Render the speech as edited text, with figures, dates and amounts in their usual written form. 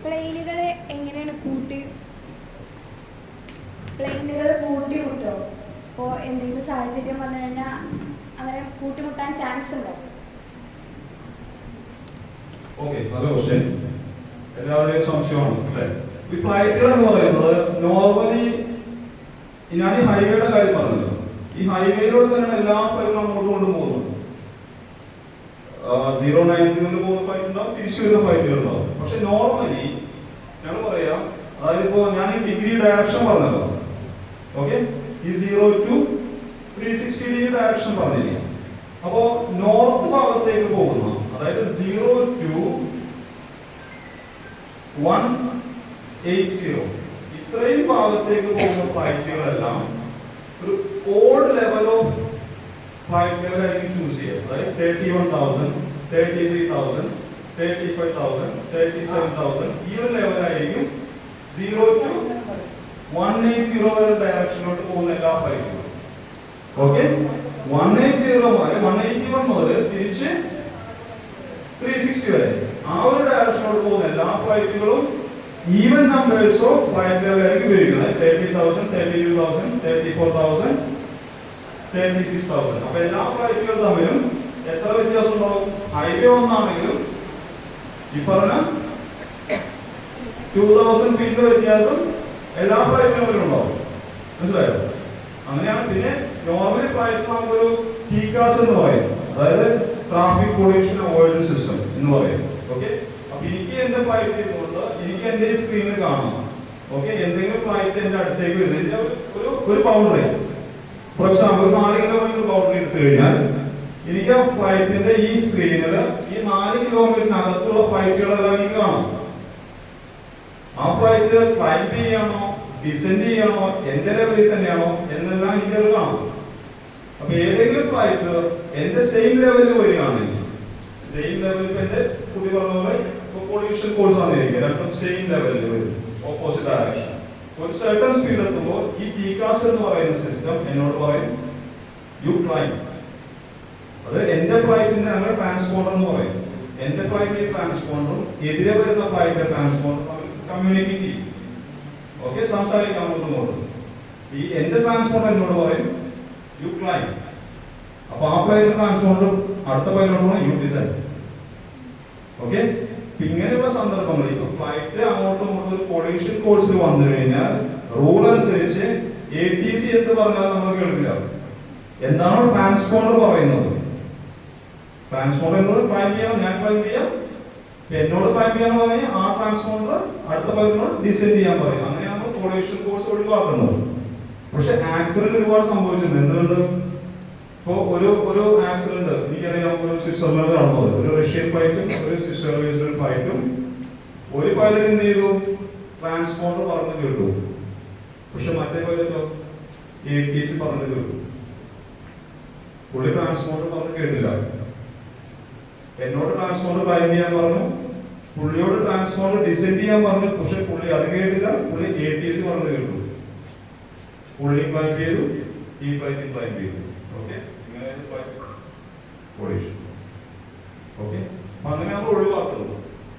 പ്ലെയിനുകൾ എങ്ങനെയാണ് പ്ലെയിനുകൾ കൂട്ടിമുട്ടോ? ഇപ്പോൾ എന്തെങ്കിലും സാഹചര്യം വന്നു കഴിഞ്ഞാൽ അങ്ങനെ കൂട്ടിമുട്ടാൻ ചാൻസ് ഉണ്ടോ? ഓക്കെ, നല്ല ക്വസ്റ്റ്യൻ. എല്ലാവരുടെയും സംശയമാണ് അല്ലേ? ഈ ഫ്ലൈറ്റുകൾ എന്ന് പറയുന്നത് നോർമലി ഞാൻ ഈ ഹൈവേയുടെ കാര്യം പറഞ്ഞല്ലോ. ഈ ഹൈവേയിലൂടെ തന്നെയാണ് എല്ലാ ഫ്ലൈറ്റുകളും അങ്ങോട്ട് കൊണ്ടുപോകുന്നത്. 090 പോകുന്ന ഫ്ലൈറ്റ് ഉണ്ടാവും, തിരിച്ചു വരുന്ന ഫ്ലൈറ്റുകൾ ഉണ്ടാവും. പക്ഷെ നോർമലി ഞങ്ങൾ പറയാം, അതായത് ഇപ്പോൾ ഞാൻ ഈ ഡിഗ്രി ഡയറക്ഷൻ പറഞ്ഞല്ലോ. ഓക്കെ, ഈ 0 to 360 ഡിഗ്രി ഡയറക്ഷൻ പറഞ്ഞില്ലേ? അപ്പോ നോർത്ത് ഭാഗത്തേക്ക് പോകുന്ന, അതായത് 0 to 180 ഇത്രയും ഭാഗത്തേക്ക് പോകുന്ന ഫ്ലൈറ്റുകളെല്ലാം ഒരു ഓൾഡ് ലെവൽ ഓഫ് ഫ്ലൈറ്റുകളായിരിക്കും ചൂസ് ചെയ്യുക. അതായത് 31,000, 33,000, 35,000, 37,000 ഈ ഒരു ലെവലായിരിക്കും 0 to 180 വരെ ഡയറക്ഷനിലോട്ട് പോകുന്ന എല്ലാ ഫ്ലൈറ്റുകളും. ഓക്കെ, 181 മുതൽ തിരിച്ച് 360 വരെ ആ ഒരു ഡയറക്ഷനിലോട്ട് പോകുന്ന എല്ലാ ഫ്ലൈറ്റുകളും ഈവൻ നമ്പേഴ്സ് ഓഫ് ഫ്ലൈറ്റുകളായിരിക്കും ഉപയോഗിക്കുന്നത്. 30,000, 32,000, 34,000, 36,000. അപ്പൊ എല്ലാ ഫ്ലൈറ്റുകൾ തമ്മിലും എത്ര വ്യത്യാസം ഉണ്ടാവും? ഹൈവേ ഒന്നാണെങ്കിലും ഈ പറഞ്ഞ 2,000 ഫീറ്റിന്റെ വ്യത്യാസം എല്ലാ ഫ്ലൈറ്റിനും ഉണ്ടാവും. മനസ്സിലായോ? അങ്ങനെയാണ്. പിന്നെ നോർമലി ഫ്ലൈറ്റ് നമുക്കൊരു TCAS എന്ന് പറയും, അതായത് ട്രാഫിക് പൊല്യൂഷൻ അവോയ്ഡൻസ് സിസ്റ്റം എന്ന് പറയും. ഓക്കെ, അപ്പൊ എനിക്ക് എന്റെ ഫ്ലൈറ്റ് ഇരുന്നുകൊണ്ട് എനിക്ക് എന്റെ സ്ക്രീനിൽ കാണാം. ഓക്കെ, എന്തെങ്കിലും ഫ്ലൈറ്റ് എന്റെ അടുത്തേക്ക് വരുന്നതിന്റെ ഒരു boundary, for example 4 kilometre boundary എടുത്തു കഴിഞ്ഞാൽ എനിക്ക് ആ ഫ്ലൈറ്റിന്റെ ഈ സ്ക്രീനിൽ ഈ 4 കിലോമീറ്ററിനകത്തുള്ള ഫ്ലൈറ്റുകളെല്ലാം എനിക്ക് കാണാം. ആ ഫ്ലൈറ്റ് ക്ലൈംബ് ചെയ്യണോ ഡിസെൻഡ് ചെയ്യണോ എന്റെ ലെവലിൽ തന്നെയാണോ എന്നെല്ലാം എനിക്കത് കാണാം. അപ്പൊ ഏതെങ്കിലും ഫ്ലൈറ്റ് എന്റെ സെയിം ലെവലിൽ വരികയാണെങ്കിൽ, സെയിം ലെവലിൽ എന്റെ കുട്ടി പറഞ്ഞ പോലെ പൊല്യൂഷൻ കോഴ്സ് ആണെന്നിരിക്കുക, രണ്ടും സെയിം ലെവലിൽ വരും, ഓപ്പോസിറ്റ് ഡയറക്ഷൻ. ഒരു സർട്ടൺ സ്പീഡ് എത്തുമ്പോൾ ഈ TCAS എന്ന് പറയുന്ന സിസ്റ്റം എന്നോട് പറയും യു ക്ലൈംബ്. അത് എന്റെ ഫ്ലൈറ്റിന്റെ ഞങ്ങൾ ട്രാൻസ്പോണ്ടർ എന്ന് പറയും. എന്റെ ഫ്ലൈറ്റിന്റെ ട്രാൻസ്പോണ്ടറും എതിരെ വരുന്ന ഫ്ലൈറ്റിന്റെ ട്രാൻസ്പോണ്ടറും കമ്മ്യൂണിക്കേറ്റ് ചെയ്യും. ഓക്കെ, സംസാരിക്കാൻ അങ്ങോട്ടും. ഈ എന്റെ ട്രാൻസ്പോണ്ടർ എന്നോട് പറയും യു ക്ലൈംബ്. അപ്പൊ ആ ഫ്ലൈറ്റ് ട്രാൻസ്പോണ്ടർ അടുത്ത പൈലോട്ട് യു ഡിസൈഡ്. ഓക്കെ, ഇങ്ങനെയുള്ള സന്ദർഭങ്ങളിൽ ഇപ്പൊ ഫ്ലൈറ്റ് അങ്ങോട്ടും ഇങ്ങോട്ടും ഒരു പൊല്യൂഷൻ കോഴ്സിൽ വന്നു കഴിഞ്ഞാൽ റൂൾ അനുസരിച്ച് ATC എന്ന് പറഞ്ഞാൽ നമ്മൾ കേൾക്കില്ല. എന്താണോ ട്രാൻസ്പോണ്ടർ പറയുന്നത്, ട്രാൻസ്പോണ്ടർ എന്നോട് ക്ലൈംബ് ചെയ്യാം, ഞാൻ ക്ലൈംബ് ചെയ്യാം, എന്നോട് ക്ലൈംബ് ചെയ്യാൻ പറഞ്ഞാൽ ആ ട്രാൻസ്പോണ്ടർ അടുത്ത പൈലോട്ടിനോട് ഡിസൈഡ് ചെയ്യാൻ പറയും. അങ്ങനെയാണ് നമ്മൾ പൊല്യൂഷൻ കോഴ്സ് ഒഴിവാക്കുന്നത്. പക്ഷെ ആക്സിഡന്റ് ഒരുപാട് സംഭവിച്ചിട്ടുണ്ട്. എന്തുകൊണ്ട്? ഇപ്പോ ഒരു ആക്സിഡന്റ് എനിക്കറിയാം, ഒരു സ്വിറ്റ്സർലൻഡ് നടന്നത്. ഒരു റഷ്യൻ ഫ്ലൈറ്റും ഒരു സ്വിസ് എയർവേസിന്റെ ഫ്ലൈറ്റും. ഒരു പൈലറ്റ് എന്ത് ചെയ്തു? ട്രാൻസ്പോണ്ടർ പറഞ്ഞു കേട്ടു. പക്ഷെ മറ്റേ പൈലറ്റോ ATC പറഞ്ഞു കേട്ടു. പുള്ളി ട്രാൻസ്പോണ്ടർ പറഞ്ഞു കേട്ടില്ല. എന്നോട് ട്രാൻസ്പോണ്ടർ ക്ലൈംബ് ചെയ്യാൻ പറഞ്ഞു, പുള്ളിയോട് ട്രാൻസ്പോണ്ടർ ഡിസെൻഡ് ചെയ്യാൻ പറഞ്ഞു. പക്ഷെ പുള്ളി അത് കേട്ടില്ല, പുള്ളി ATC പറഞ്ഞു കേട്ടു. പുള്ളി ക്ലൈംബ് ചെയ്തു, ഈ ഫ്ലൈറ്റ് ക്ലൈംബ് ചെയ്തു. ഓക്കെ, ഇങ്ങനെ ഫ്ലൈറ്റ് പൊല്യൂഷൻ.